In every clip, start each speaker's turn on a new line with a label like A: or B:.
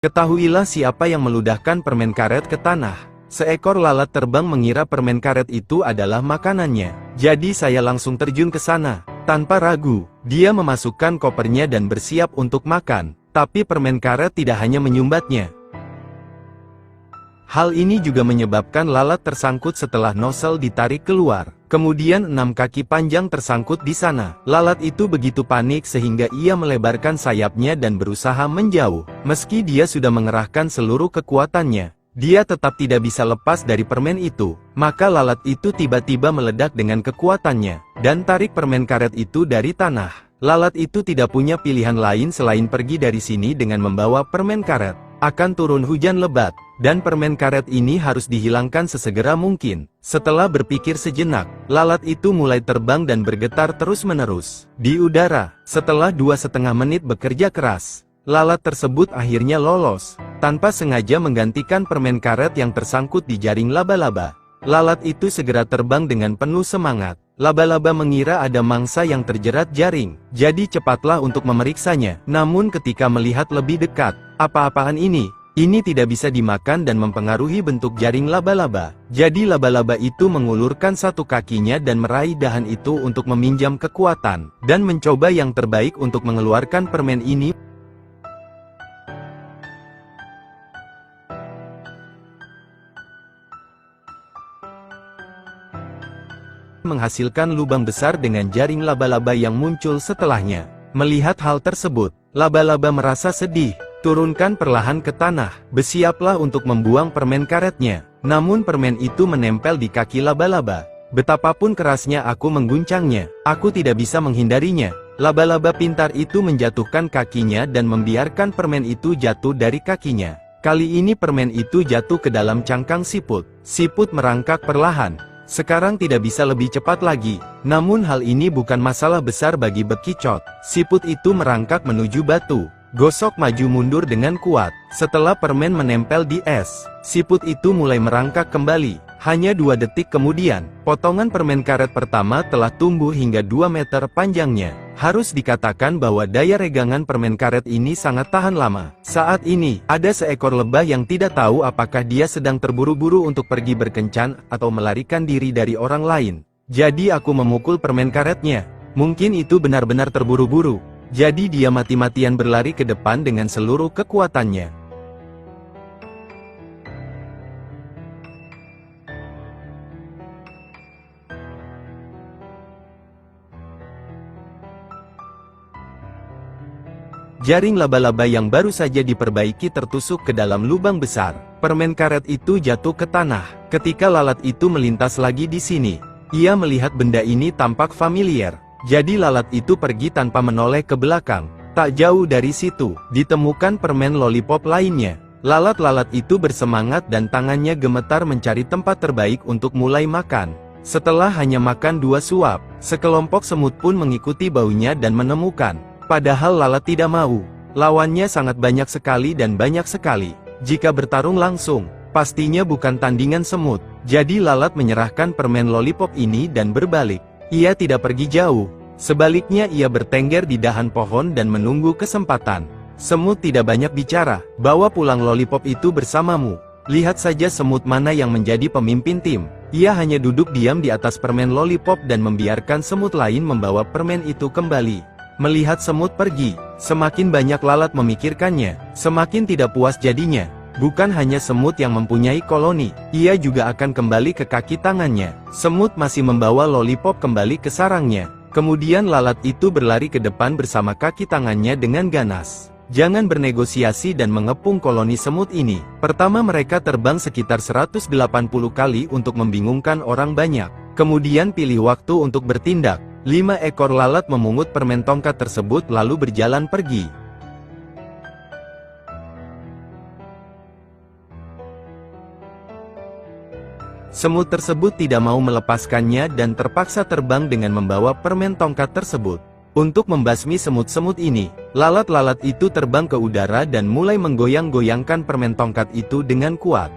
A: Ketahuilah siapa yang meludahkan permen karet ke tanah. Seekor lalat terbang mengira permen karet itu adalah makanannya. Jadi saya langsung terjun ke sana. Tanpa ragu, dia memasukkan kopernya dan bersiap untuk makan. Tapi permen karet tidak hanya menyumbatnya. Hal ini juga menyebabkan lalat tersangkut setelah nozzle ditarik keluar. Kemudian 6 kaki panjang tersangkut di sana. Lalat itu begitu panik sehingga ia melebarkan sayapnya dan berusaha menjauh. Meski dia sudah mengerahkan seluruh kekuatannya, dia tetap tidak bisa lepas dari permen itu. Maka lalat itu tiba-tiba meledak dengan kekuatannya, dan tarik permen karet itu dari tanah. Lalat itu tidak punya pilihan lain selain pergi dari sini dengan membawa permen karet. Akan turun hujan lebat, dan permen karet ini harus dihilangkan sesegera mungkin. Setelah berpikir sejenak, lalat itu mulai terbang dan bergetar terus-menerus di udara. Setelah 2,5 menit bekerja keras, lalat tersebut akhirnya lolos, tanpa sengaja menggantikan permen karet yang tersangkut di jaring laba-laba. Lalat itu segera terbang dengan penuh semangat. Laba-laba mengira ada mangsa yang terjerat jaring, jadi cepatlah untuk memeriksanya. Namun ketika melihat lebih dekat, apa-apaan ini? Ini tidak bisa dimakan dan mempengaruhi bentuk jaring laba-laba. Jadi laba-laba itu mengulurkan satu kakinya dan meraih dahan itu untuk meminjam kekuatan, dan mencoba yang terbaik untuk mengeluarkan permen ini. Menghasilkan lubang besar dengan jaring laba-laba yang muncul setelahnya. Melihat hal tersebut, laba-laba merasa sedih. Turunkan perlahan ke tanah. Bersiaplah untuk membuang permen karetnya. Namun permen itu menempel di kaki laba-laba. Betapapun kerasnya aku mengguncangnya, aku tidak bisa menghindarinya. Laba-laba pintar itu menjatuhkan kakinya dan membiarkan permen itu jatuh dari kakinya. Kali ini permen itu jatuh ke dalam cangkang siput. Siput merangkak perlahan. Sekarang tidak bisa lebih cepat lagi. Namun hal ini bukan masalah besar bagi bekicot. Siput itu merangkak menuju batu. Gosok maju mundur dengan kuat. Setelah permen menempel di es, siput itu mulai merangkak kembali. Hanya 2 detik kemudian, potongan permen karet pertama telah tumbuh hingga 2 meter panjangnya. Harus dikatakan bahwa daya regangan permen karet ini sangat tahan lama. Saat ini, ada seekor lebah yang tidak tahu apakah dia sedang terburu-buru untuk pergi berkencan atau melarikan diri dari orang lain. Jadi aku memukul permen karetnya. Mungkin itu benar-benar terburu-buru. Jadi dia mati-matian berlari ke depan dengan seluruh kekuatannya. Jaring laba-laba yang baru saja diperbaiki tertusuk ke dalam lubang besar. Permen karet itu jatuh ke tanah. Ketika lalat itu melintas lagi di sini, ia melihat benda ini tampak familiar. Jadi lalat itu pergi tanpa menoleh ke belakang. Tak jauh dari situ, ditemukan permen lollipop lainnya. Lalat-lalat itu bersemangat dan tangannya gemetar mencari tempat terbaik untuk mulai makan. Setelah hanya makan 2 suap, sekelompok semut pun mengikuti baunya dan menemukan. Padahal lalat tidak mau. Lawannya sangat banyak sekali dan banyak sekali. Jika bertarung langsung, pastinya bukan tandingan semut. Jadi lalat menyerahkan permen lollipop ini dan berbalik. Ia tidak pergi jauh. Sebaliknya ia bertengger di dahan pohon dan menunggu kesempatan. Semut tidak banyak bicara. Bawa pulang lollipop itu bersamamu. Lihat saja semut mana yang menjadi pemimpin tim. Ia hanya duduk diam di atas permen lollipop dan membiarkan semut lain membawa permen itu kembali. Melihat semut pergi, semakin banyak lalat memikirkannya, semakin tidak puas jadinya. Bukan hanya semut yang mempunyai koloni, ia juga akan kembali ke kaki tangannya. Semut masih membawa lollipop kembali ke sarangnya. Kemudian lalat itu berlari ke depan bersama kaki tangannya dengan ganas. Jangan bernegosiasi dan mengepung koloni semut ini. Pertama mereka terbang sekitar 180 kali untuk membingungkan orang banyak. Kemudian pilih waktu untuk bertindak. 5 ekor lalat memungut permen tongkat tersebut lalu berjalan pergi. Semut tersebut tidak mau melepaskannya dan terpaksa terbang dengan membawa permen tongkat tersebut. Untuk membasmi semut-semut ini, lalat-lalat itu terbang ke udara dan mulai menggoyang-goyangkan permen tongkat itu dengan kuat.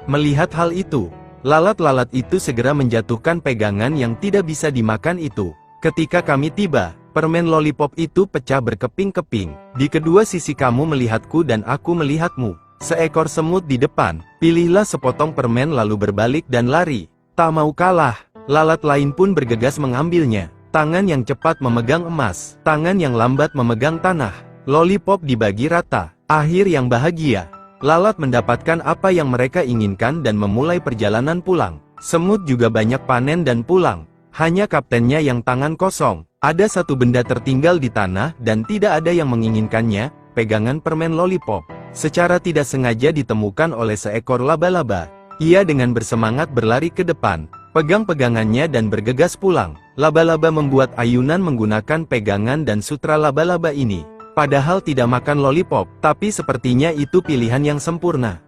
A: Melihat hal itu, lalat-lalat itu segera menjatuhkan pegangan yang tidak bisa dimakan itu. Ketika kami tiba, permen lollipop itu pecah berkeping-keping. Di kedua sisi kamu melihatku dan aku melihatmu. Seekor semut di depan, pilihlah sepotong permen lalu berbalik dan lari. Tak mau kalah, lalat lain pun bergegas mengambilnya. Tangan yang cepat memegang emas, tangan yang lambat memegang tanah. Lollipop dibagi rata. Akhir yang bahagia. Lalat mendapatkan apa yang mereka inginkan dan memulai perjalanan pulang. Semut juga banyak panen dan pulang. Hanya kaptennya yang tangan kosong. Ada satu benda tertinggal di tanah dan tidak ada yang menginginkannya, pegangan permen lollipop. Secara tidak sengaja ditemukan oleh seekor laba-laba. Ia dengan bersemangat berlari ke depan, pegang pegangannya dan bergegas pulang. Laba-laba membuat ayunan menggunakan pegangan dan sutra laba-laba ini. Padahal tidak makan lollipop, tapi sepertinya itu pilihan yang sempurna.